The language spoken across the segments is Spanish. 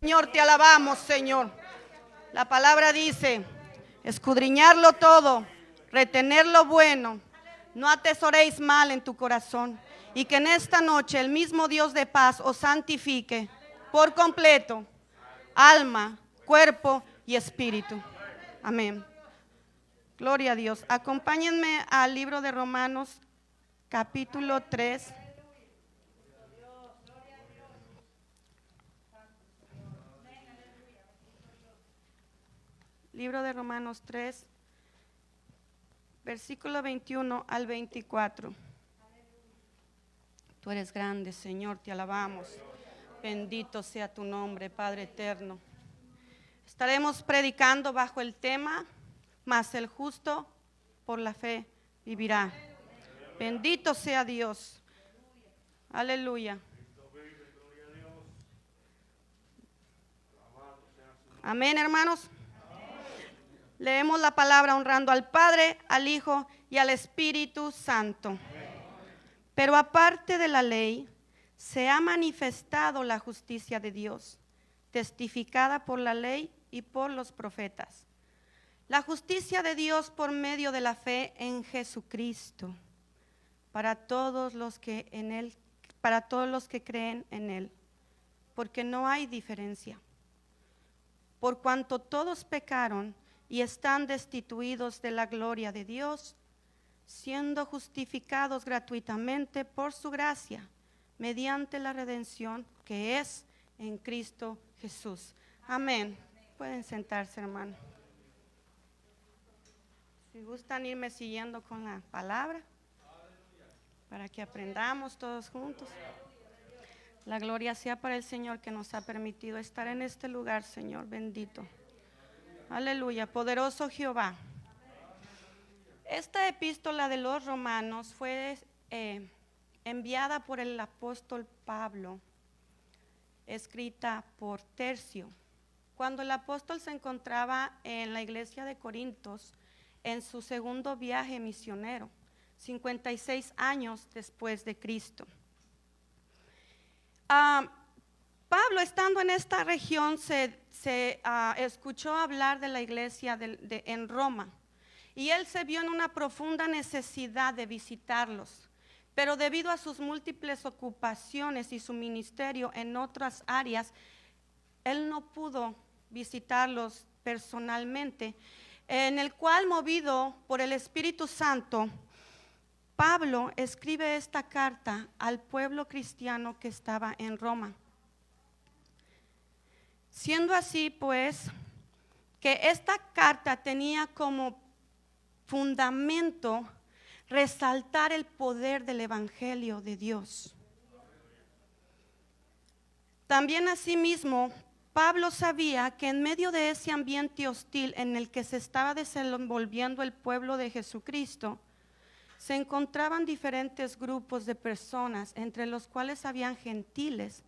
Señor, te alabamos, Señor. La palabra dice, escudriñarlo todo, retener lo bueno, no atesoréis mal en tu corazón, y que en esta noche el mismo Dios de paz os santifique por completo, alma, cuerpo y espíritu. Amén. Gloria a Dios. Acompáñenme al libro de Romanos, capítulo 3. Libro de Romanos 3, versículo 21 al 24. Tú eres grande, Señor, te alabamos. Bendito sea tu nombre, Padre eterno. Estaremos predicando bajo el tema, mas el justo por la fe vivirá. Bendito sea Dios. Aleluya. Amén, hermanos. Leemos la palabra honrando al Padre, al Hijo y al Espíritu Santo. Pero aparte de la ley, se ha manifestado la justicia de Dios, testificada por la ley y por los profetas. La justicia de Dios por medio de la fe en Jesucristo, para todos los que creen en Él, porque no hay diferencia. Por cuanto todos pecaron y están destituidos de la gloria de Dios, siendo justificados gratuitamente por su gracia, mediante la redención que es en Cristo Jesús. Amén. Pueden sentarse, hermano. Si gustan irme siguiendo con la palabra, para que aprendamos todos juntos. La gloria sea para el Señor que nos ha permitido estar en este lugar, Señor bendito. Aleluya, poderoso Jehová. Esta epístola de los Romanos fue enviada por el apóstol Pablo, escrita por Tercio, cuando el apóstol se encontraba en la iglesia de Corintios en su segundo viaje misionero, 56 años después de Cristo. Pablo, estando en esta región, se escuchó hablar de la iglesia en Roma, y él se vio en una profunda necesidad de visitarlos, pero debido a sus múltiples ocupaciones y su ministerio en otras áreas, él no pudo visitarlos personalmente, en el cual, movido por el Espíritu Santo, Pablo escribe esta carta al pueblo cristiano que estaba en Roma. Siendo así, pues, que esta carta tenía como fundamento resaltar el poder del Evangelio de Dios. También asimismo, Pablo sabía que en medio de ese ambiente hostil en el que se estaba desenvolviendo el pueblo de Jesucristo, se encontraban diferentes grupos de personas, entre los cuales habían gentiles,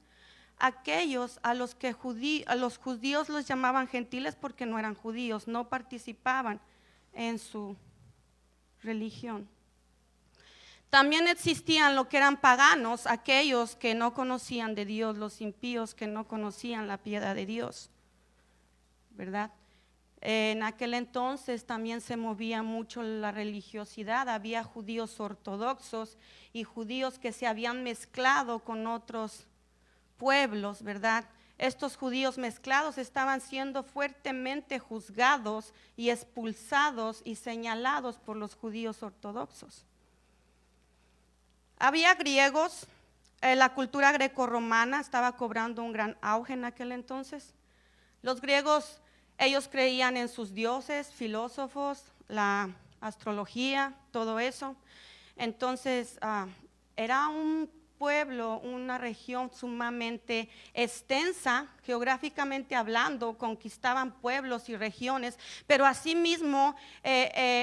aquellos a los judíos los llamaban gentiles porque no eran judíos, no participaban en su religión. También existían lo que eran paganos, aquellos que no conocían de Dios, los impíos que no conocían la piedad de Dios, ¿verdad? En aquel entonces también se movía mucho la religiosidad, había judíos ortodoxos y judíos que se habían mezclado con otros pueblos, ¿verdad? Estos judíos mezclados estaban siendo fuertemente juzgados y expulsados y señalados por los judíos ortodoxos. Había griegos, la cultura grecorromana estaba cobrando un gran auge en aquel entonces. Los griegos, ellos creían en sus dioses, filósofos, la astrología, todo eso. Entonces, era un pueblo, una región sumamente extensa, geográficamente hablando, conquistaban pueblos y regiones, pero asimismo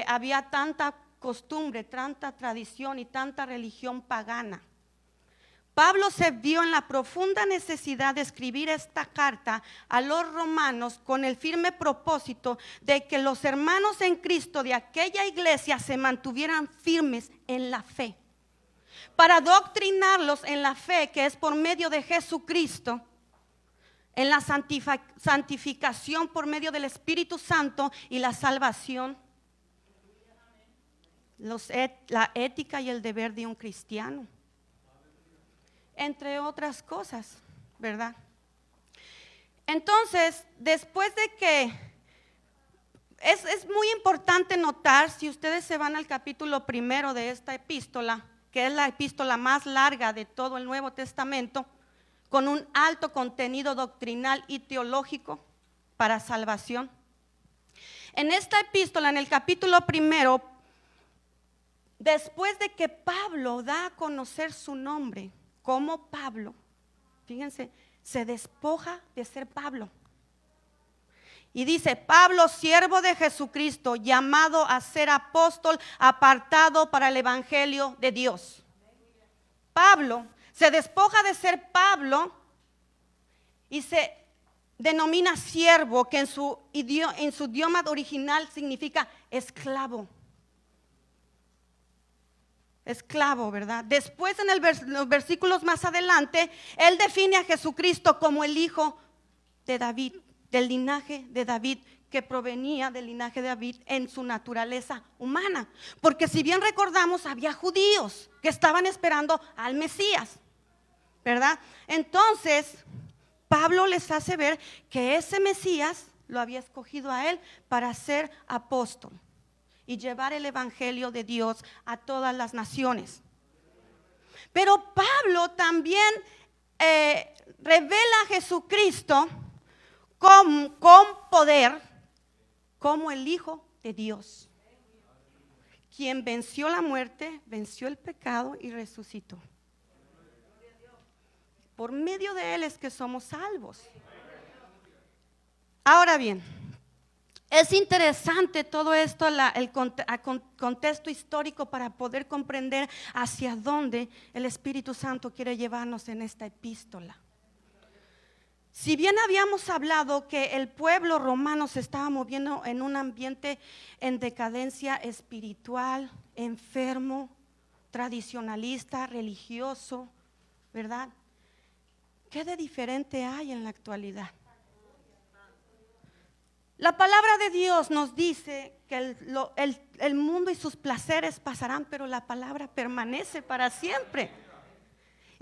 había tanta costumbre, tanta tradición y tanta religión pagana. Pablo se vio en la profunda necesidad de escribir esta carta a los romanos con el firme propósito de que los hermanos en Cristo de aquella iglesia se mantuvieran firmes en la fe, para doctrinarlos en la fe que es por medio de Jesucristo, en la santificación por medio del Espíritu Santo y la salvación, la ética y el deber de un cristiano, entre otras cosas, ¿verdad? Entonces, después de que es muy importante notar, si ustedes se van al capítulo 1 de esta epístola, que es la epístola más larga de todo el Nuevo Testamento, con un alto contenido doctrinal y teológico para salvación. En esta epístola, en el capítulo 1, después de que Pablo da a conocer su nombre como Pablo, fíjense, se despoja de ser Pablo. Y dice: Pablo, siervo de Jesucristo, llamado a ser apóstol, apartado para el evangelio de Dios. Pablo se despoja de ser Pablo y se denomina siervo, que en su idioma original significa esclavo. Esclavo, ¿verdad? Después en los versículos más adelante, él define a Jesucristo como el hijo de David, del linaje de David, que provenía del linaje de David en su naturaleza humana. Porque si bien recordamos, había judíos que estaban esperando al Mesías, ¿verdad? Entonces, Pablo les hace ver que ese Mesías lo había escogido a él para ser apóstol y llevar el evangelio de Dios a todas las naciones. Pero Pablo también revela a Jesucristo con poder como el Hijo de Dios, quien venció la muerte, venció el pecado y resucitó. Por medio de él es que somos salvos. Ahora bien, es interesante todo esto, el contexto histórico, para poder comprender hacia dónde el Espíritu Santo quiere llevarnos en esta epístola. Si bien habíamos hablado que el pueblo romano se estaba moviendo en un ambiente en decadencia espiritual, enfermo, tradicionalista, religioso, ¿verdad? ¿Qué de diferente hay en la actualidad? La palabra de Dios nos dice que el mundo y sus placeres pasarán, pero la palabra permanece para siempre.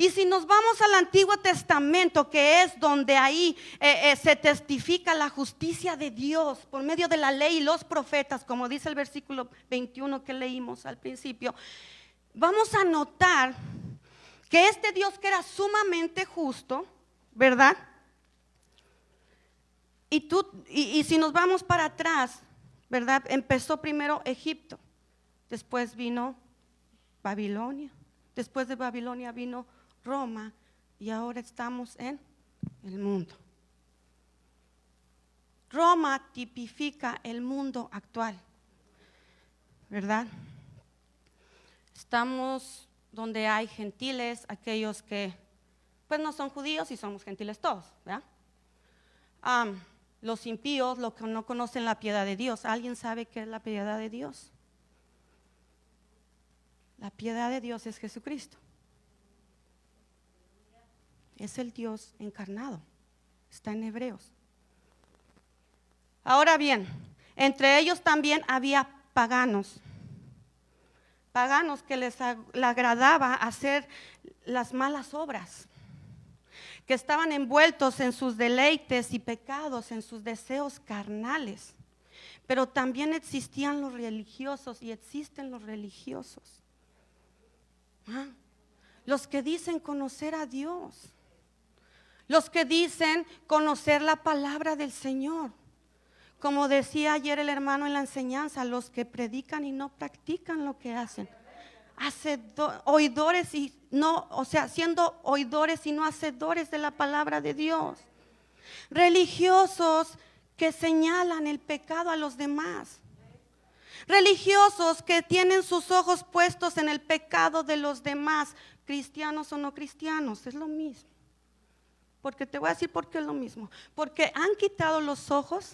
Y si nos vamos al Antiguo Testamento, que es donde ahí se testifica la justicia de Dios por medio de la ley y los profetas, como dice el versículo 21 que leímos al principio, vamos a notar que este Dios, que era sumamente justo, ¿verdad? Y si nos vamos para atrás, ¿verdad? Empezó primero Egipto, después vino Babilonia, después de Babilonia vino Roma, y ahora estamos en el mundo. Roma tipifica el mundo actual, ¿verdad? Estamos donde hay gentiles, aquellos que pues no son judíos, y somos gentiles todos, ¿verdad? Los impíos, los que no conocen la piedad de Dios. ¿Alguien sabe qué es la piedad de Dios? La piedad de Dios es Jesucristo. Es el Dios encarnado. Está en Hebreos. Ahora bien, entre ellos también había paganos. Paganos que les agradaba hacer las malas obras, que estaban envueltos en sus deleites y pecados, en sus deseos carnales. Pero también existían los religiosos, y existen los religiosos. Los que dicen conocer a Dios, los que dicen conocer la palabra del Señor. Como decía ayer el hermano en la enseñanza, los que predican y no practican lo que hacen. Oidores y no, o sea, siendo oidores y no hacedores de la palabra de Dios. Religiosos que señalan el pecado a los demás. Religiosos que tienen sus ojos puestos en el pecado de los demás, cristianos o no cristianos, es lo mismo. Porque te voy a decir por qué es lo mismo. Porque han quitado los ojos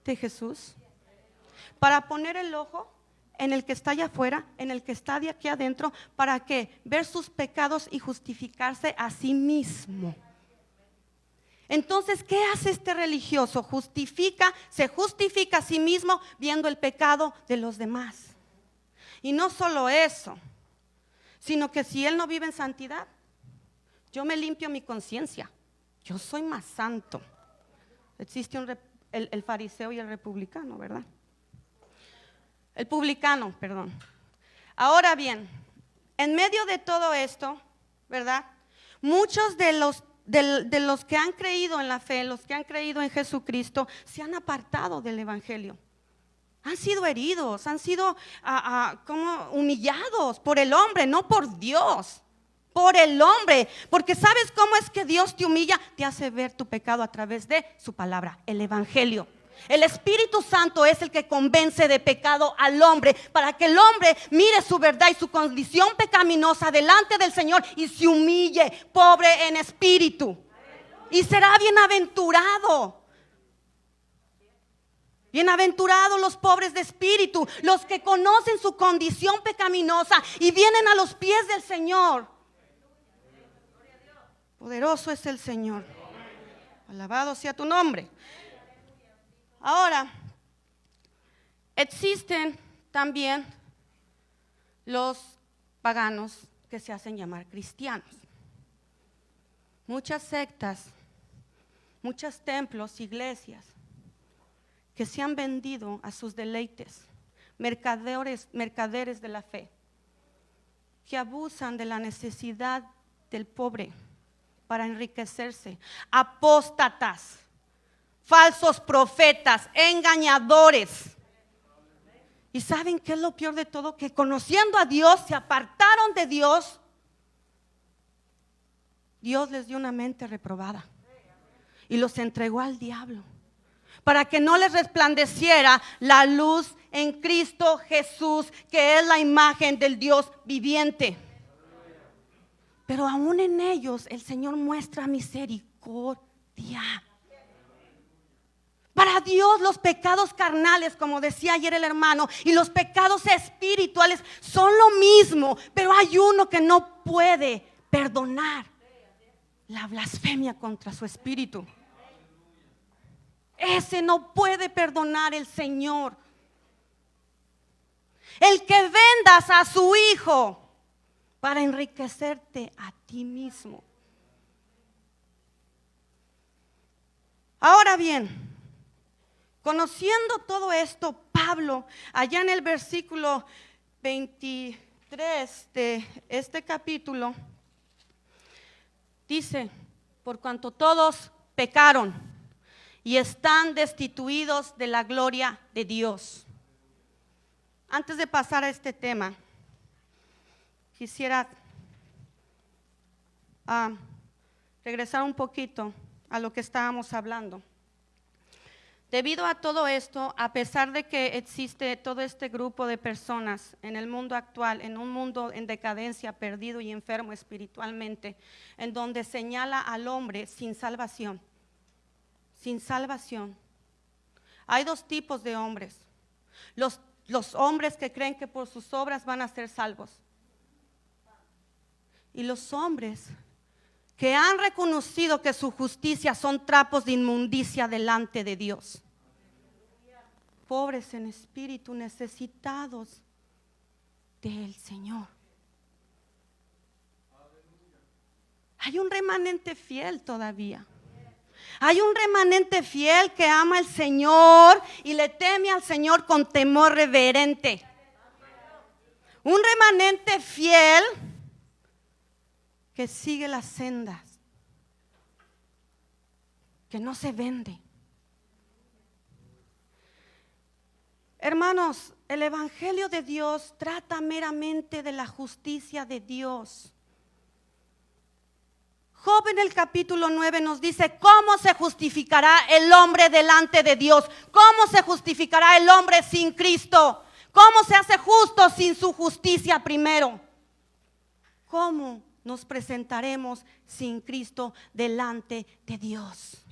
de Jesús para poner el ojo en el que está allá afuera, en el que está de aquí adentro. ¿Para qué? Ver sus pecados y justificarse a sí mismo. Entonces, ¿qué hace este religioso? Se justifica a sí mismo viendo el pecado de los demás. Y no solo eso, sino que si él no vive en santidad, yo me limpio mi conciencia. Yo soy más santo. Existe el fariseo y el republicano, ¿verdad? El publicano, perdón. Ahora bien, en medio de todo esto, ¿verdad? Muchos de los que han creído en la fe, los que han creído en Jesucristo, se han apartado del evangelio. Han sido heridos, han sido como humillados por el hombre, no por Dios. Por el hombre, porque ¿sabes cómo es que Dios te humilla? Te hace ver tu pecado a través de su palabra, el evangelio. El Espíritu Santo es el que convence de pecado al hombre, para que el hombre mire su verdad y su condición pecaminosa delante del Señor y se humille, pobre en espíritu, y será bienaventurado. Bienaventurados los pobres de espíritu, los que conocen su condición pecaminosa y vienen a los pies del Señor. Poderoso es el Señor. Alabado sea tu nombre. Ahora, existen también los paganos que se hacen llamar cristianos. Muchas sectas, muchos templos, iglesias que se han vendido a sus deleites, mercaderes de la fe, que abusan de la necesidad del pobre para enriquecerse, apóstatas, falsos profetas, engañadores. ¿Y saben qué es lo peor de todo? Que conociendo a Dios se apartaron de Dios. Dios les dio una mente reprobada y los entregó al diablo para que no les resplandeciera la luz en Cristo Jesús, que es la imagen del Dios viviente. Pero aún en ellos el Señor muestra misericordia. Para Dios los pecados carnales, como decía ayer el hermano, y los pecados espirituales son lo mismo, pero hay uno que no puede perdonar: la blasfemia contra su espíritu. Ese no puede perdonar el Señor. El que vendas a su hijo para enriquecerte a ti mismo. Ahora bien, conociendo todo esto, Pablo, allá en el versículo 23 de este capítulo, dice: por cuanto todos pecaron y están destituidos de la gloria de Dios. Antes de pasar a este tema, quisiera regresar un poquito a lo que estábamos hablando. Debido a todo esto, a pesar de que existe todo este grupo de personas en el mundo actual, en un mundo en decadencia, perdido y enfermo espiritualmente, en donde señala al hombre sin salvación, hay dos tipos de hombres: los hombres que creen que por sus obras van a ser salvos, y los hombres que han reconocido que su justicia son trapos de inmundicia delante de Dios. Pobres en espíritu, necesitados del Señor. Hay un remanente fiel todavía. Hay un remanente fiel que ama al Señor y le teme al Señor con temor reverente. Un remanente fiel que sigue las sendas, que no se vende. Hermanos, el Evangelio de Dios trata meramente de la justicia de Dios. Job en el capítulo 9 nos dice: ¿cómo se justificará el hombre delante de Dios? ¿Cómo se justificará el hombre sin Cristo? ¿Cómo se hace justo sin su justicia primero? ¿Cómo nos presentaremos sin Cristo delante de Dios?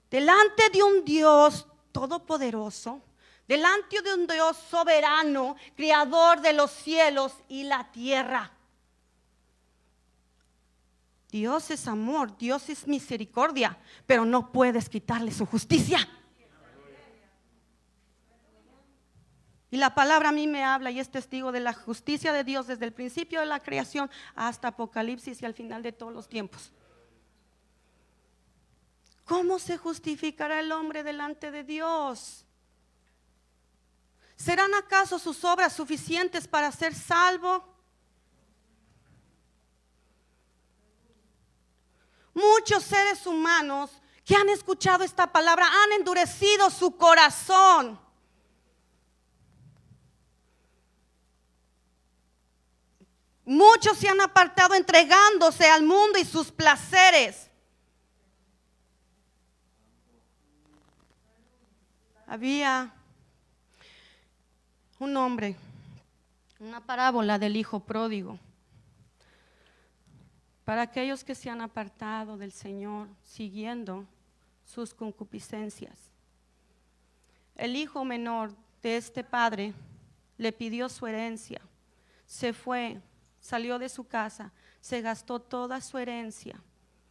Delante de un Dios todopoderoso, delante de un Dios soberano, creador de los cielos y la tierra. Dios es amor, Dios es misericordia, pero no puedes quitarle su justicia. Y la palabra a mí me habla y es testigo de la justicia de Dios desde el principio de la creación hasta Apocalipsis y al final de todos los tiempos. ¿Cómo se justificará el hombre delante de Dios? ¿Serán acaso sus obras suficientes para ser salvo? Muchos seres humanos que han escuchado esta palabra han endurecido su corazón. Muchos se han apartado entregándose al mundo y sus placeres. Había un hombre, una parábola del hijo pródigo. Para aquellos que se han apartado del Señor siguiendo sus concupiscencias. El hijo menor de este padre le pidió su herencia, se fue, salió de su casa, se gastó toda su herencia,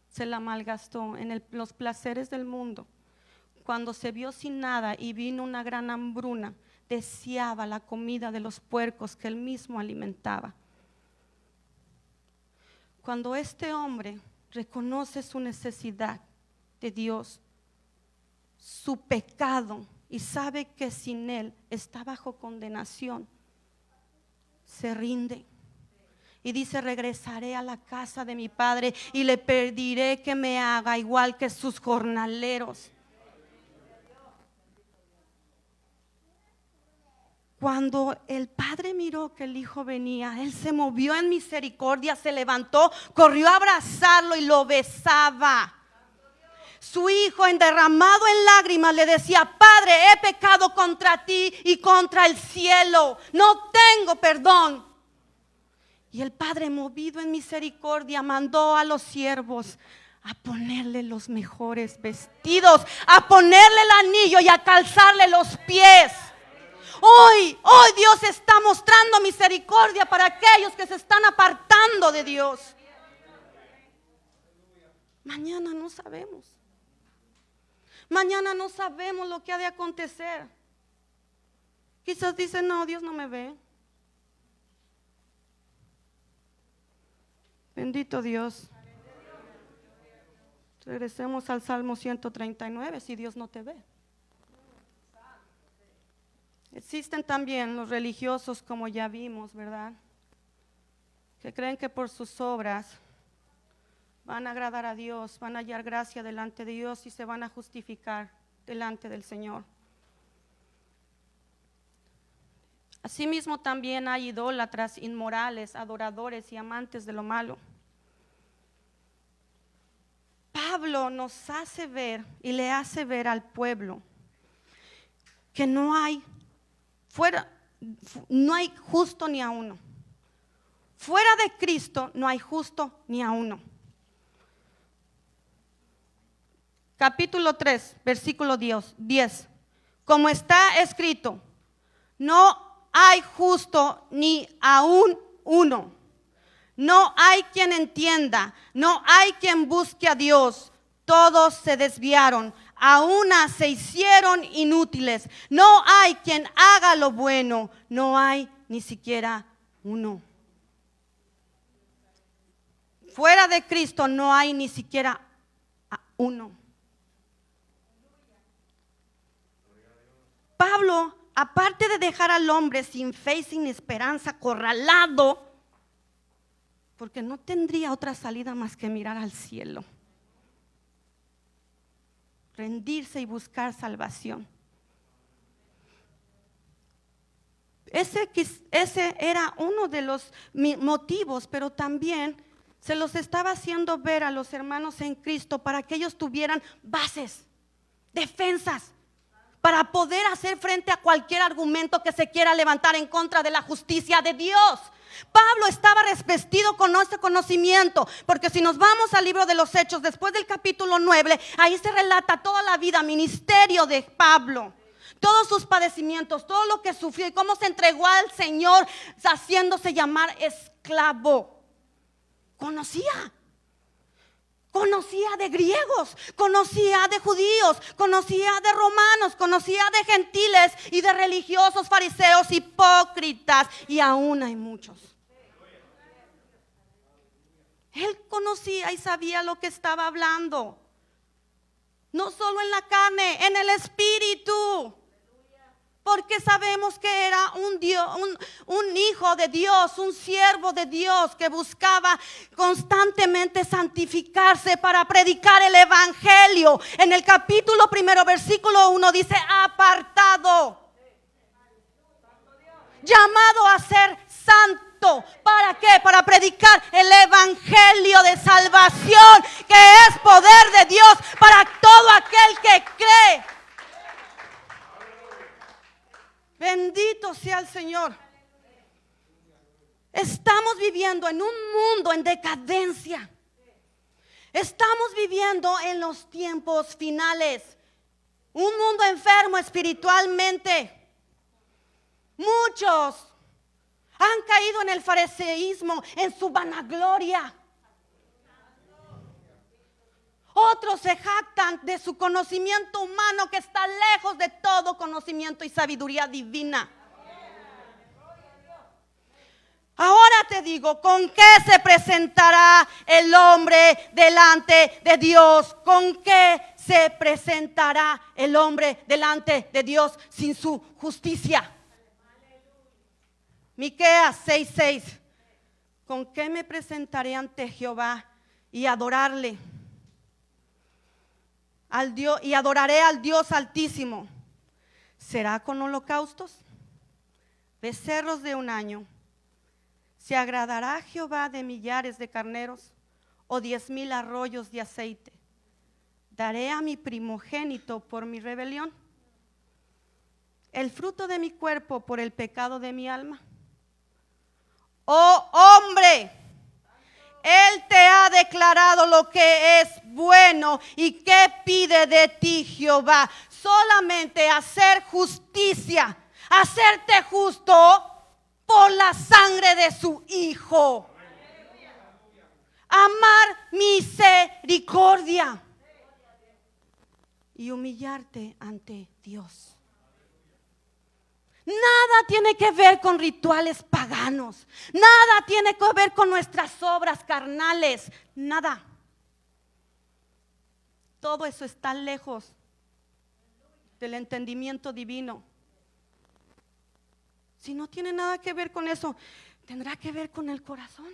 se la malgastó en los placeres del mundo. Cuando se vio sin nada y vino una gran hambruna, deseaba la comida de los puercos que él mismo alimentaba. Cuando este hombre reconoce su necesidad de Dios, su pecado, y sabe que sin él está bajo condenación, se rinde y dice: regresaré a la casa de mi padre y le pediré que me haga igual que sus jornaleros. Cuando el padre miró que el hijo venía, él se movió en misericordia, se levantó, corrió a abrazarlo y lo besaba. Su hijo, derramado en lágrimas, le decía: Padre, he pecado contra ti y contra el cielo, no tengo perdón. Y el padre, movido en misericordia, mandó a los siervos a ponerle los mejores vestidos, a ponerle el anillo y a calzarle los pies. Hoy Dios está mostrando misericordia para aquellos que se están apartando de Dios. Mañana no sabemos. Mañana no sabemos lo que ha de acontecer. Quizás dicen: no, Dios no me ve. Bendito Dios. Regresemos al Salmo 139, si Dios no te ve. Existen también los religiosos, como ya vimos, ¿verdad? Que creen que por sus obras van a agradar a Dios, van a hallar gracia delante de Dios y se van a justificar delante del Señor. Asimismo también hay idólatras, inmorales, adoradores y amantes de lo malo. Pablo nos hace ver y le hace ver al pueblo que no hay justo ni a uno. Fuera de Cristo no hay justo ni a uno. Capítulo 3, versículo 10. Como está escrito: no hay justo ni aún uno. No hay quien entienda, no hay quien busque a Dios. Todos se desviaron, a una se hicieron inútiles. No hay quien haga lo bueno, no hay ni siquiera uno. Fuera de Cristo no hay ni siquiera uno. Pablo, aparte de dejar al hombre sin fe y sin esperanza, acorralado, porque no tendría otra salida más que mirar al cielo, rendirse y buscar salvación. Ese era uno de los motivos, pero también se los estaba haciendo ver a los hermanos en Cristo para que ellos tuvieran bases, defensas, para poder hacer frente a cualquier argumento que se quiera levantar en contra de la justicia de Dios. Pablo estaba revestido con este conocimiento, porque si nos vamos al libro de los Hechos, después del capítulo 9, ahí se relata toda la vida, ministerio de Pablo, todos sus padecimientos, todo lo que sufrió y cómo se entregó al Señor haciéndose llamar esclavo. Conocía. Conocía de griegos, conocía de judíos, conocía de romanos, conocía de gentiles y de religiosos, fariseos, hipócritas, y aún hay muchos. Él conocía y sabía lo que estaba hablando. No solo en la carne, en el espíritu. Porque sabemos que era un hijo de Dios, un siervo de Dios que buscaba constantemente santificarse para predicar el evangelio. En el capítulo 1, versículo 1 dice: apartado, llamado a ser santo. ¿Para qué? Para predicar el evangelio de salvación, que es poder de Dios para todo aquel que cree. Bendito sea el Señor. Estamos viviendo en un mundo en decadencia. Estamos viviendo en los tiempos finales. Un mundo enfermo espiritualmente. Muchos han caído en el fariseísmo, en su vanagloria. Otros se jactan de su conocimiento humano, que está lejos de todo conocimiento y sabiduría divina. Ahora te digo, ¿con qué se presentará el hombre delante de Dios? ¿Con qué se presentará el hombre delante de Dios sin su justicia? Miqueas 6:6. ¿Con qué me presentaré ante Jehová y adorarle? Y adoraré al Dios Altísimo. ¿Será con holocaustos? Becerros de un año. ¿Se agradará Jehová de millares de carneros o 10,000 arroyos de aceite? ¿Daré a mi primogénito por mi rebelión, el fruto de mi cuerpo por el pecado de mi alma? Oh hombre, Él te ha declarado lo que es bueno. ¿Y qué pide de ti Jehová? Solamente hacer justicia, hacerte justo por la sangre de su Hijo. Amar misericordia y humillarte ante Dios. Nada tiene que ver con rituales paganos. Nada tiene que ver con nuestras obras carnales. Nada. Todo eso está lejos del entendimiento divino. Si no tiene nada que ver con eso, tendrá que ver con el corazón.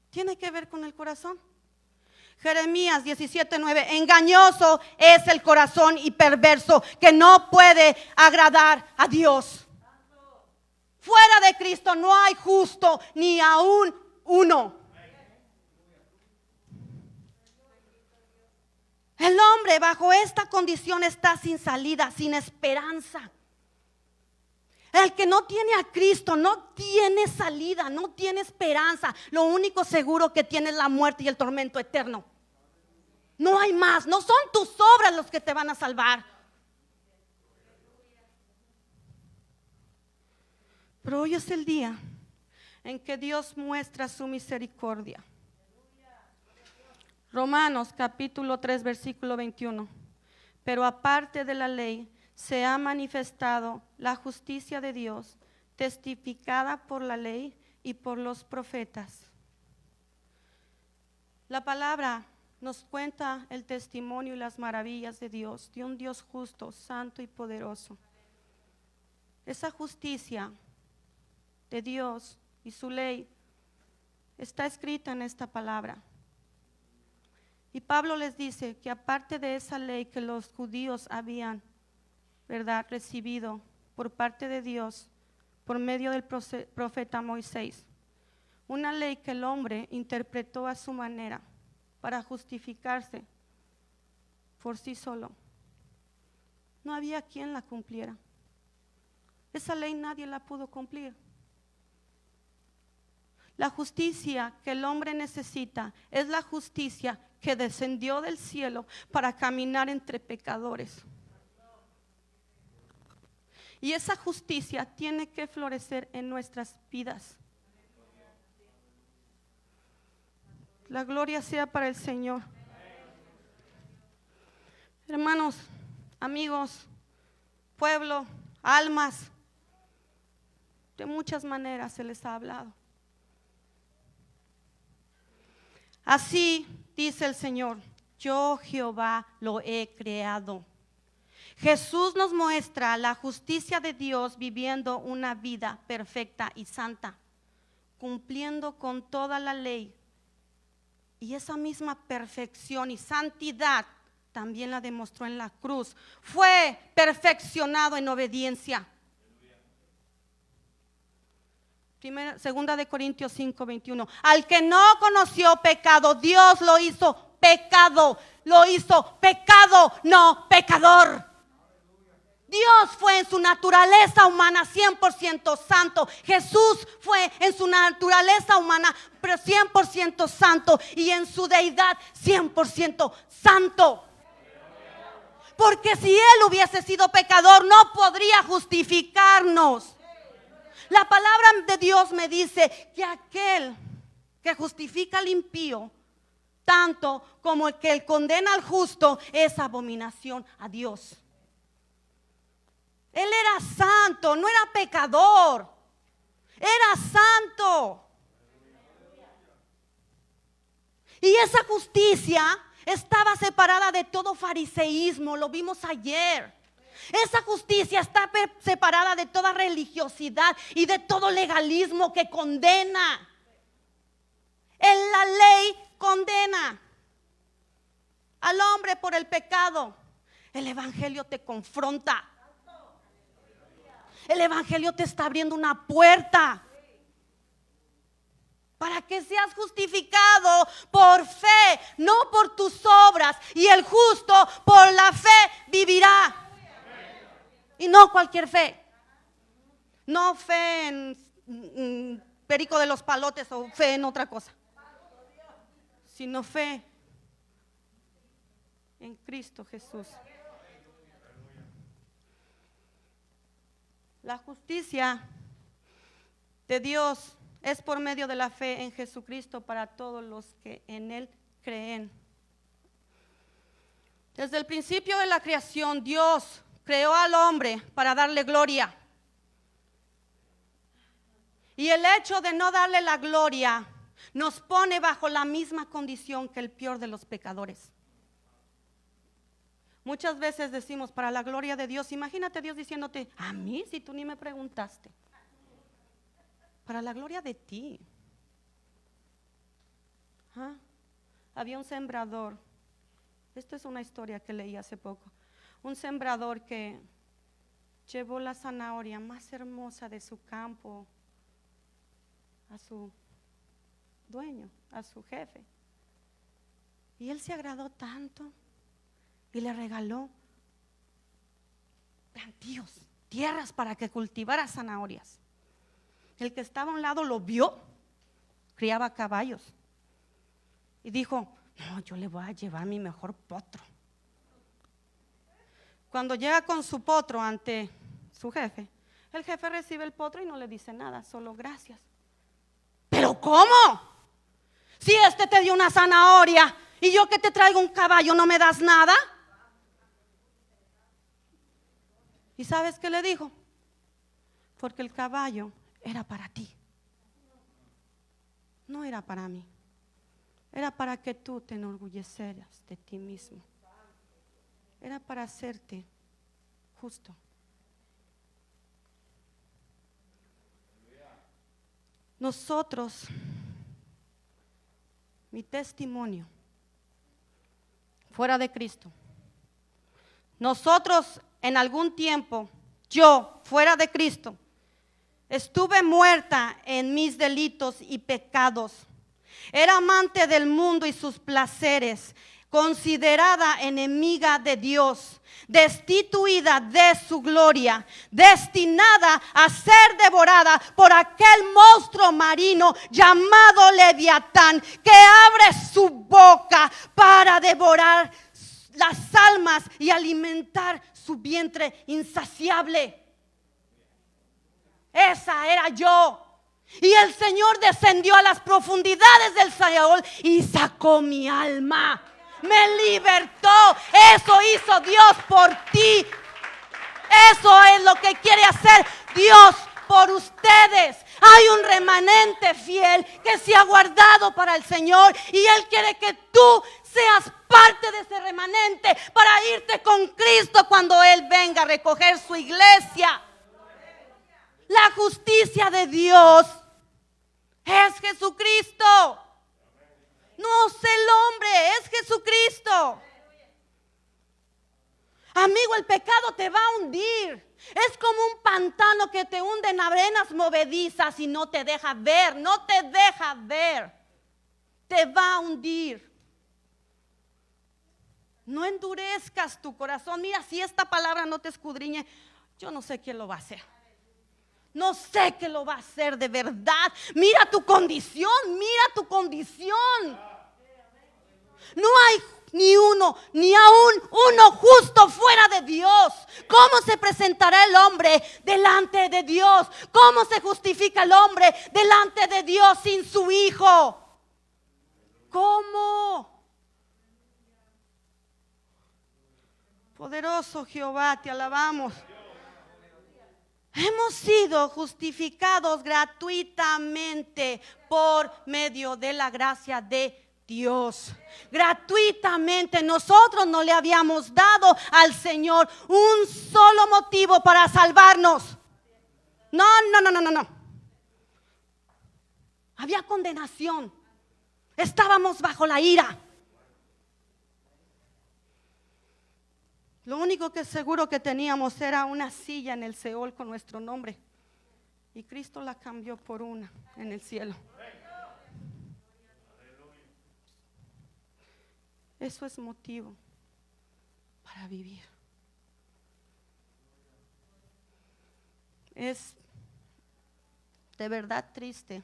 Tiene que ver con el corazón. Jeremías 17:9. Engañoso es el corazón y perverso, que no puede agradar a Dios. Fuera de Cristo no hay justo, ni aún uno. El hombre bajo esta condición está sin salida, sin esperanza. El que no tiene a Cristo no tiene salida, no tiene esperanza. Lo único seguro que tiene es la muerte y el tormento eterno. No hay más. No son tus obras los que te van a salvar. Pero hoy es el día en que Dios muestra su misericordia. Romanos capítulo 3 versículo 21. Pero aparte de la ley se ha manifestado la justicia de Dios, testificada por la ley y por los profetas. La palabra nos cuenta el testimonio y las maravillas de Dios, de un Dios justo, santo y poderoso. Esa justicia de Dios y su ley está escrita en esta palabra. Y Pablo les dice que aparte de esa ley que los judíos habían, ¿verdad?, recibido por parte de Dios por medio del profeta Moisés, una ley que el hombre interpretó a su manera para justificarse por sí solo. No había quien la cumpliera. Esa ley nadie la pudo cumplir. La justicia que el hombre necesita es la justicia que descendió del cielo para caminar entre pecadores. Y esa justicia tiene que florecer en nuestras vidas. La gloria sea para el Señor. Hermanos, amigos, pueblo, almas, de muchas maneras se les ha hablado. Así dice el Señor: yo Jehová lo he creado. Jesús nos muestra la justicia de Dios viviendo una vida perfecta y santa, cumpliendo con toda la ley. Y esa misma perfección y santidad también la demostró en la cruz. Fue perfeccionado en obediencia. Segunda de Corintios 5:21. Al que no conoció pecado, Dios lo hizo pecado. Lo hizo pecado, no pecador. Dios fue en su naturaleza humana 100% santo. Jesús fue en su naturaleza humana, pero 100% santo. Y en su deidad 100% santo. Porque si Él hubiese sido pecador, no podría justificarnos. La palabra de Dios me dice que aquel que justifica al impío, tanto como el que condena al justo, es abominación a Dios. Él era santo, no era pecador, era santo. Y esa justicia estaba separada de todo fariseísmo, lo vimos ayer. Esa justicia está separada de toda religiosidad y de todo legalismo que condena. En la ley condena al hombre por el pecado. El evangelio te confronta. El evangelio te está abriendo una puerta para que seas justificado por fe, no por tus obras. Y el justo por la fe vivirá. Y no cualquier fe. No fe en perico de los palotes o fe en otra cosa, sino fe en Cristo Jesús. La justicia de Dios es por medio de la fe en Jesucristo para todos los que en Él creen. Desde el principio de la creación, Dios creó al hombre para darle gloria. Y el hecho de no darle la gloria nos pone bajo la misma condición que el peor de los pecadores. Muchas veces decimos, para la gloria de Dios. Imagínate Dios diciéndote: a mí, si tú ni me preguntaste. Para la gloria de ti. Había un sembrador. Esta es una historia que leí hace poco. Un sembrador que llevó la zanahoria más hermosa de su campo a su dueño, a su jefe. Y él se agradó tanto y le regaló plantíos, tierras para que cultivara zanahorias. El que estaba a un lado lo vio, criaba caballos y dijo: no, yo le voy a llevar mi mejor potro. Cuando llega con su potro ante su jefe, el jefe recibe el potro y no le dice nada, solo gracias. ¿Pero cómo? Si este te dio una zanahoria y yo que te traigo un caballo, ¿no me das nada? ¿Y sabes qué le dijo? Porque el caballo era para ti, no era para mí. Era para que tú te enorgullecieras de ti mismo. Era para hacerte justo. Nosotros, mi testimonio, fuera de Cristo. Nosotros en algún tiempo, yo fuera de Cristo, estuve muerta en mis delitos y pecados. Era amante del mundo y sus placeres, considerada enemiga de Dios, destituida de su gloria, destinada a ser devorada por aquel monstruo marino llamado Leviatán, que abre su boca para devorar las almas y alimentar su vientre insaciable. Esa era yo. Y el Señor descendió a las profundidades del Seol y sacó mi alma. Me libertó. Eso hizo Dios por ti. Eso es lo que quiere hacer Dios por ustedes. Hay un remanente fiel que se ha guardado para el Señor y Él quiere que tú seas parte de ese remanente para irte con Cristo cuando Él venga a recoger su iglesia. La justicia de Dios es Jesucristo. No es el hombre, es Jesucristo. Amigo, el pecado te va a hundir. Es como un pantano que te hunde en arenas movedizas y no te deja ver, no te deja ver. Te va a hundir. No endurezcas tu corazón. Mira, si esta palabra no te escudriñe, yo no sé quién lo va a hacer. No sé qué lo va a hacer de verdad. Mira tu condición, mira tu condición. No hay ni uno, ni aún uno justo fuera de Dios. ¿Cómo se presentará el hombre delante de Dios? ¿Cómo se justifica el hombre delante de Dios sin su Hijo? ¿Cómo? Poderoso Jehová, te alabamos. Hemos sido justificados gratuitamente por medio de la gracia de Dios. Gratuitamente. Nosotros no le habíamos dado al Señor un solo motivo para salvarnos. No. Había condenación. Estábamos bajo la ira. Lo único que seguro que teníamos era una silla en el Seol con nuestro nombre. Y Cristo la cambió por una en el cielo. Eso es motivo para vivir. Es de verdad triste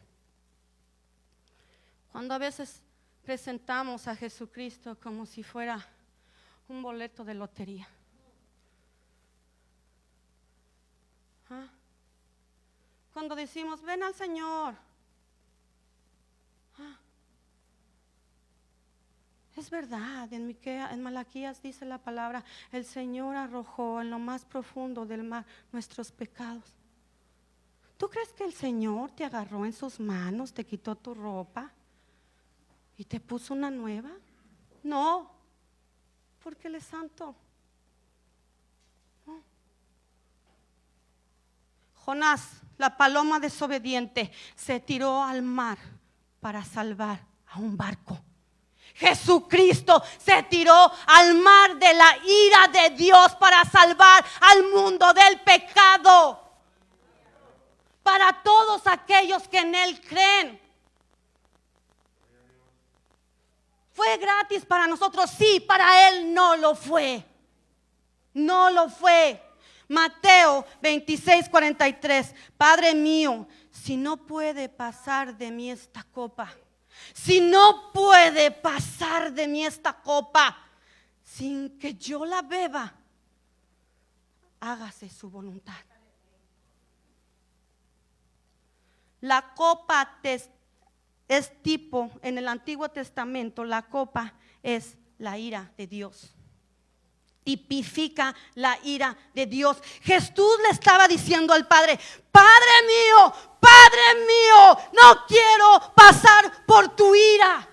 cuando a veces presentamos a Jesucristo como si fuera un boleto de lotería. Cuando decimos, ven al Señor. Es verdad, en Malaquías dice la palabra, el Señor arrojó en lo más profundo del mar nuestros pecados. ¿Tú crees que el Señor te agarró en sus manos, te quitó tu ropa y te puso una nueva? No, porque Él es santo. No. Jonás, la paloma desobediente, se tiró al mar para salvar a un barco. Jesucristo se tiró al mar de la ira de Dios para salvar al mundo del pecado. Para todos aquellos que en Él creen. ¿Fue gratis para nosotros? Sí, para Él no lo fue. No lo fue. Mateo 26:43. Padre mío, si no puede pasar de mí esta copa, si no puede pasar de mí esta copa sin que yo la beba, hágase su voluntad. La copa es tipo, en el Antiguo Testamento, la copa es la ira de Dios. Tipifica la ira de Dios. Jesús le estaba diciendo al Padre, Padre mío, no quiero pasar por tu ira.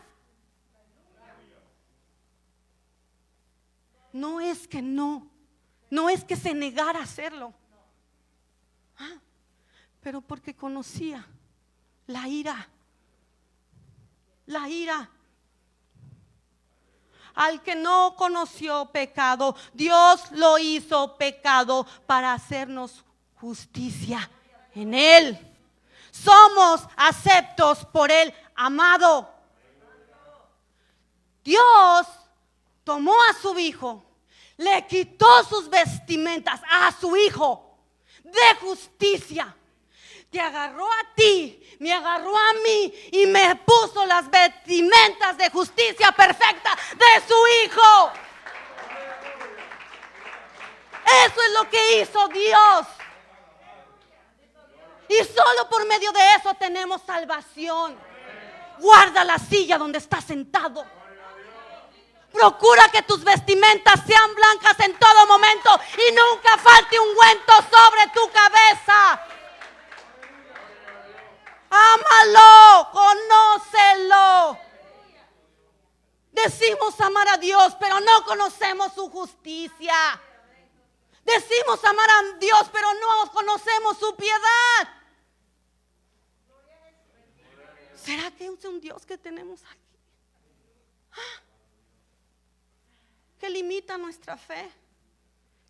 No es que se negara a hacerlo, pero porque conocía la ira. Al que no conoció pecado, Dios lo hizo pecado para hacernos justicia en Él. Somos aceptos por el amado. Dios tomó a su Hijo, le quitó sus vestimentas a su Hijo de justicia. Te agarró a ti, me agarró a mí y me puso las vestimentas de justicia perfecta de su Hijo. Eso es lo que hizo Dios. Y solo por medio de eso tenemos salvación. Guarda la silla donde estás sentado. Procura que tus vestimentas sean blancas en todo momento y nunca falte ungüento sobre tu cabeza. Ámalo, conócelo. Decimos amar a Dios, pero no conocemos su justicia. Decimos amar a Dios, pero no conocemos su piedad. ¿Será que es un Dios que tenemos aquí? Que limita nuestra fe,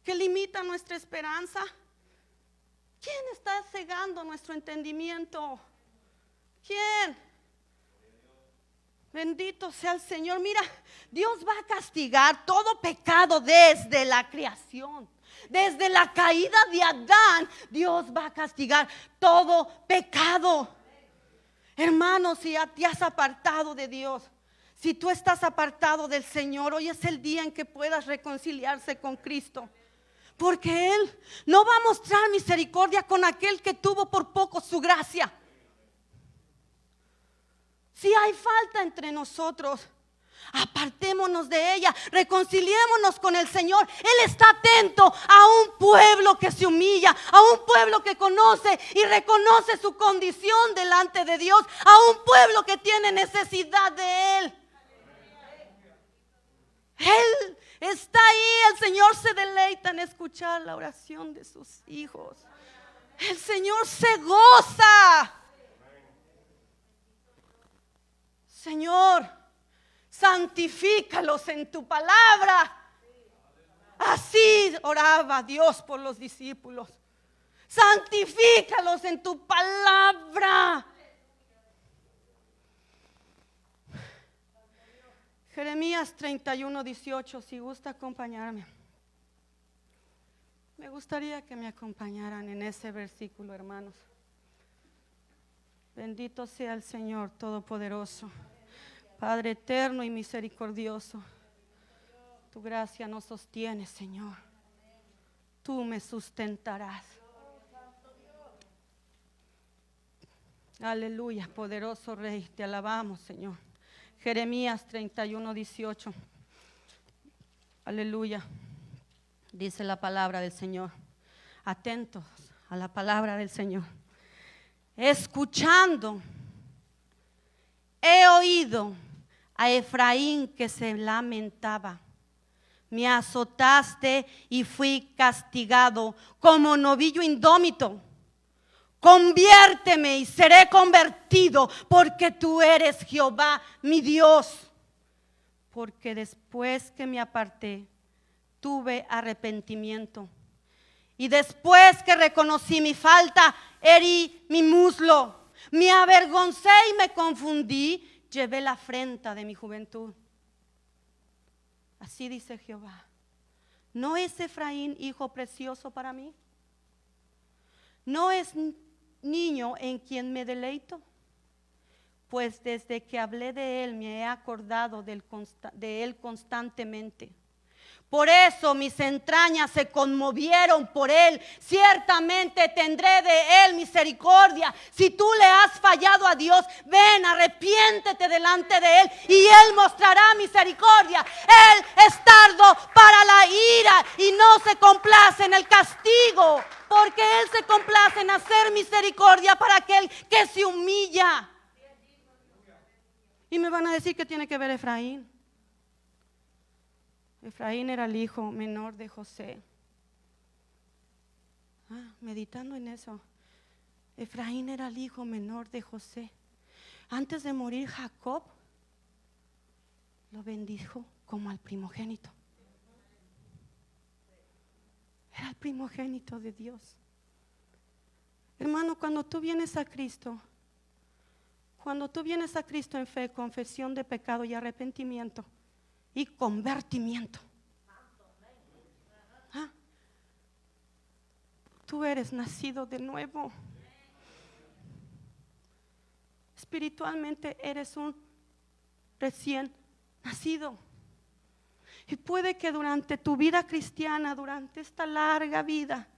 que limita nuestra esperanza. ¿Quién está cegando nuestro entendimiento? ¿Quién? Bendito sea el Señor. Mira, Dios va a castigar todo pecado desde la creación. Desde la caída de Adán, Dios va a castigar todo pecado. Hermanos, si ya te has apartado de Dios, si tú estás apartado del Señor, hoy es el día en que puedas reconciliarse con Cristo. Porque Él no va a mostrar misericordia con aquel que tuvo por poco su gracia. Si hay falta entre nosotros, apartémonos de ella, reconciliémonos con el Señor. Él está atento a un pueblo que se humilla, a un pueblo que conoce y reconoce su condición delante de Dios, a un pueblo que tiene necesidad de Él. Él está ahí, el Señor se deleita en escuchar la oración de sus hijos. El Señor se goza. Señor, santifícalos en tu palabra. Así oraba Dios por los discípulos. Santifícalos en tu palabra. Jeremías 31:18, si gusta acompañarme. Me gustaría que me acompañaran en ese versículo, hermanos. Bendito sea el Señor Todopoderoso, Padre eterno y misericordioso. Tu gracia nos sostiene, Señor. Tú me sustentarás. Aleluya, poderoso Rey, te alabamos, Señor. Jeremías 31:18. Aleluya. Dice la palabra del Señor. Atentos a la palabra del Señor. Escuchando, he oído a Efraín que se lamentaba. Me azotaste y fui castigado como novillo indómito. Conviérteme y seré convertido, porque tú eres Jehová mi Dios. Porque después que me aparté, tuve arrepentimiento. Y después que reconocí mi falta, herí mi muslo. Me avergoncé y me confundí. Llevé la afrenta de mi juventud. Así dice Jehová. ¿No es Efraín hijo precioso para mí? ¿No es niño en quien me deleito? Pues desde que hablé de él me he acordado de él constantemente. Por eso mis entrañas se conmovieron por él. Ciertamente tendré de él misericordia. Si tú le has fallado a Dios, ven, arrepiéntete delante de él y él mostrará misericordia. Él es tardo para la ira y no se complace en el castigo, porque él se complace en hacer misericordia para aquel que se humilla. Y me van a decir que tiene que ver Efraín. Efraín era el hijo menor de José. Meditando en eso, Efraín era el hijo menor de José. Antes de morir, Jacob lo bendijo como al primogénito. Era el primogénito de Dios. Hermano, cuando tú vienes a Cristo, en fe, confesión de pecado y arrepentimiento y convertimiento, tú eres nacido de nuevo. Espiritualmente eres un recién nacido. Y puede que durante tu vida cristiana, durante esta larga vida,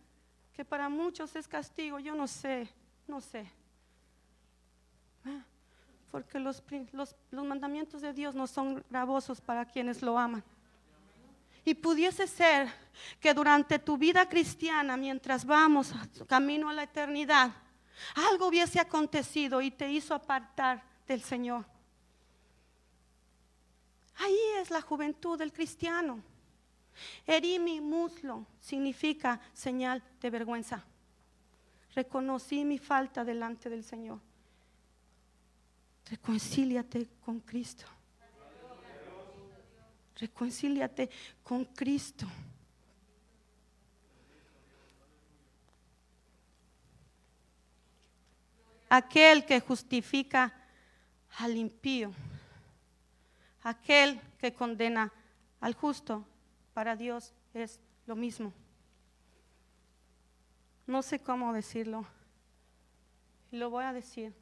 que para muchos es castigo, yo no sé, No sé. Porque los mandamientos de Dios no son gravosos para quienes lo aman. Y pudiese ser que durante tu vida cristiana, mientras vamos camino a la eternidad, algo hubiese acontecido y te hizo apartar del Señor. Ahí es la juventud del cristiano. Herí mi muslo significa señal de vergüenza. Reconocí mi falta delante del Señor. Reconcíliate con Cristo. Reconcíliate con Cristo. Aquel que justifica al impío, aquel que condena al justo, para Dios es lo mismo. No sé cómo decirlo, y lo voy a decir.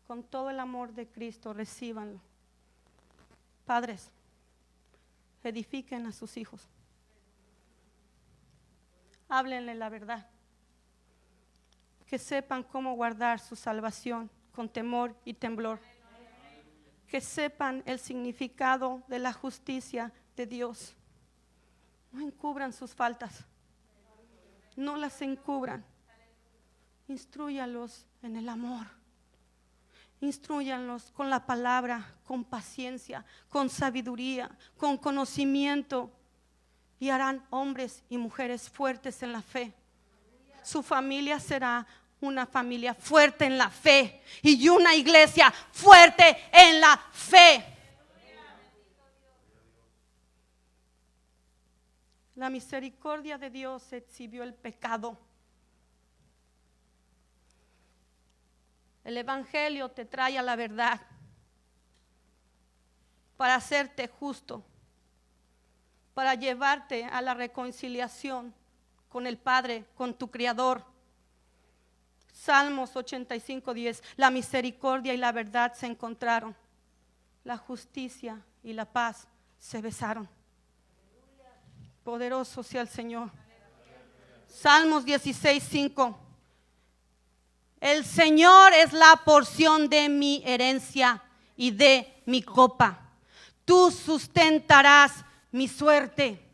Con todo el amor de Cristo, recíbanlo. Padres, edifiquen a sus hijos. Háblenle la verdad. Que sepan cómo guardar su salvación con temor y temblor. Que sepan el significado de la justicia de Dios. No encubran sus faltas. No las encubran. Instrúyalos en el amor. Instrúyanlos con la palabra, con paciencia, con sabiduría, con conocimiento, y harán hombres y mujeres fuertes en la fe. Su familia será una familia fuerte en la fe y una iglesia fuerte en la fe. La misericordia de Dios exhibió el pecado. El Evangelio te trae a la verdad para hacerte justo, para llevarte a la reconciliación con el Padre, con tu Creador. Salmos 85:10. La misericordia y la verdad se encontraron. La justicia y la paz se besaron. Poderoso sea el Señor. Salmos 16:5. El Señor es la porción de mi herencia y de mi copa. Tú sustentarás mi suerte.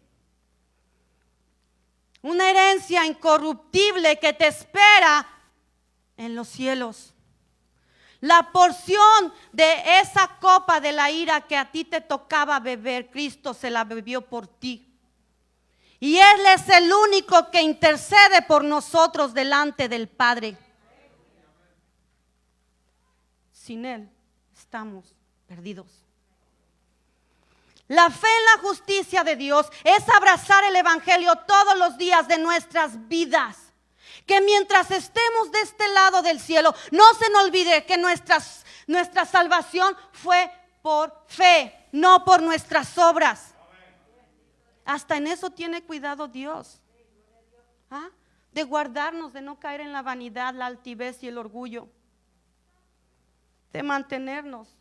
Una herencia incorruptible que te espera en los cielos. La porción de esa copa de la ira que a ti te tocaba beber, Cristo se la bebió por ti. Y Él es el único que intercede por nosotros delante del Padre. Sin Él estamos perdidos. La fe en la justicia de Dios es abrazar el Evangelio todos los días de nuestras vidas. Que mientras estemos de este lado del cielo, no se nos olvide que nuestra salvación fue por fe, no por nuestras obras. Hasta en eso tiene cuidado Dios. ¿Ah? De guardarnos, de no caer en la vanidad, la altivez y el orgullo. De mantenernos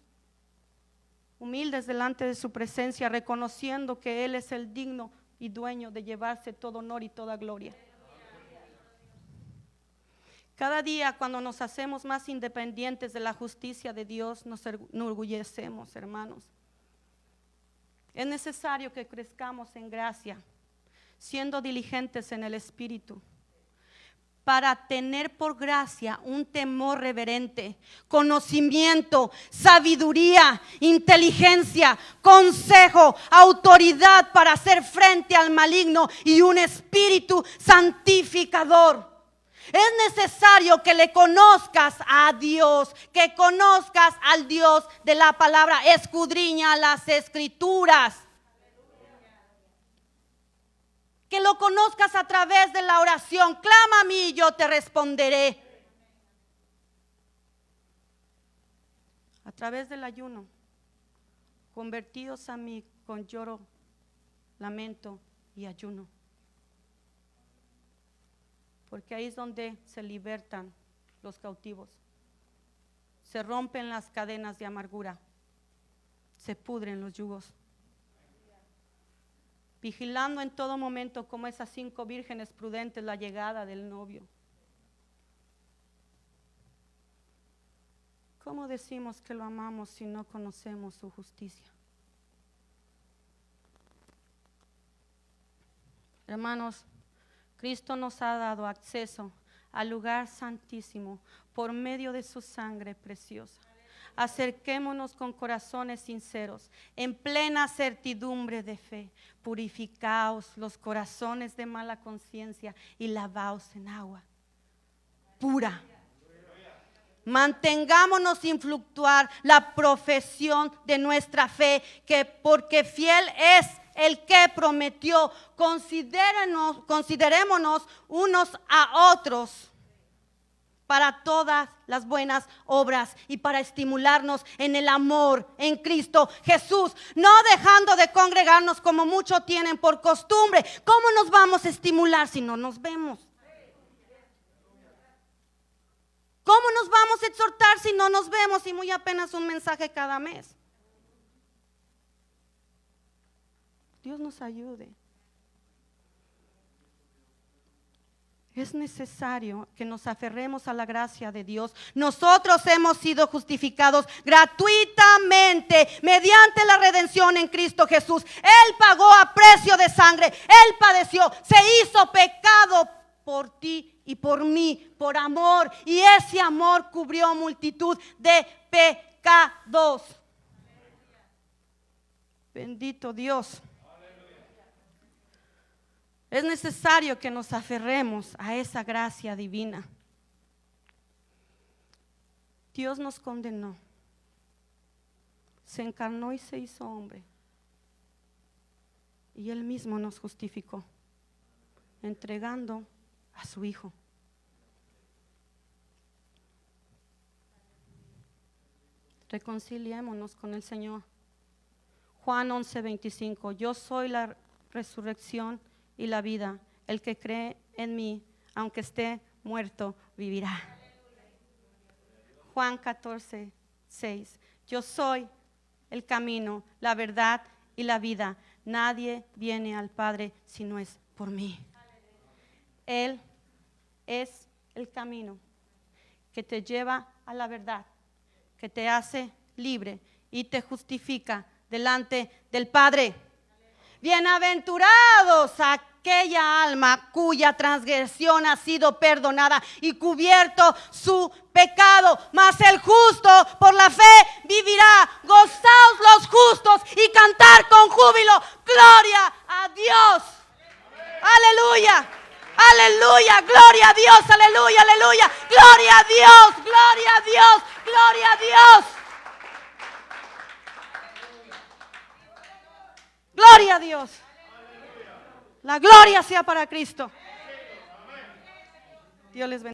humildes delante de su presencia, reconociendo que Él es el digno y dueño de llevarse todo honor y toda gloria. Cada día cuando nos hacemos más independientes de la justicia de Dios, nos enorgullecemos, hermanos. Es necesario que crezcamos en gracia, siendo diligentes en el Espíritu, para tener por gracia un temor reverente, conocimiento, sabiduría, inteligencia, consejo, autoridad para hacer frente al maligno y un espíritu santificador. Es necesario que le conozcas a Dios, que conozcas al Dios de la palabra. Escudriña las Escrituras. Que lo conozcas a través de la oración. Clama a mí y yo te responderé. A través del ayuno. Convertidos a mí con lloro, lamento y ayuno. Porque ahí es donde se libertan los cautivos. Se rompen las cadenas de amargura. Se pudren los yugos. Vigilando en todo momento como esas 5 vírgenes prudentes la llegada del novio. ¿cómo decimos que lo amamos si no conocemos su justicia? Hermanos, Cristo nos ha dado acceso al lugar santísimo por medio de su sangre preciosa. Acerquémonos con corazones sinceros, en plena certidumbre de fe. Purificaos los corazones de mala conciencia y lavaos en agua pura. Mantengámonos sin fluctuar la profesión de nuestra fe, que porque fiel es el que prometió. Considerémonos unos a otros para todas las buenas obras y para estimularnos en el amor en Cristo Jesús, no dejando de congregarnos como muchos tienen por costumbre. ¿Cómo nos vamos a estimular si no nos vemos? ¿Cómo nos vamos a exhortar si no nos vemos y muy apenas un mensaje cada mes? Dios nos ayude. Es necesario que nos aferremos a la gracia de Dios. Nosotros hemos sido justificados gratuitamente mediante la redención en Cristo Jesús. Él pagó a precio de sangre. Él padeció, se hizo pecado por ti y por mí, por amor. Y ese amor cubrió multitud de pecados. Bendito Dios. Es necesario que nos aferremos a esa gracia divina. Dios nos condenó, se encarnó y se hizo hombre, y Él mismo nos justificó, entregando a su Hijo. Reconciliémonos con el Señor. Juan 11:25. Yo soy la resurrección y la vida. El que cree en mí, aunque esté muerto, vivirá. Juan 14:6. Yo soy el camino, la verdad y la vida. Nadie viene al Padre si no es por mí. Él es el camino que te lleva a la verdad, que te hace libre y te justifica delante del Padre. Bienaventurados aquella alma cuya transgresión ha sido perdonada y cubierto su pecado, mas el justo por la fe vivirá. Gozaos los justos y cantar con júbilo, gloria a Dios. Aleluya, aleluya, gloria a Dios, aleluya, aleluya, gloria a Dios, gloria a Dios, gloria a Dios. Gloria a Dios. La gloria sea para Cristo. Dios les bendiga.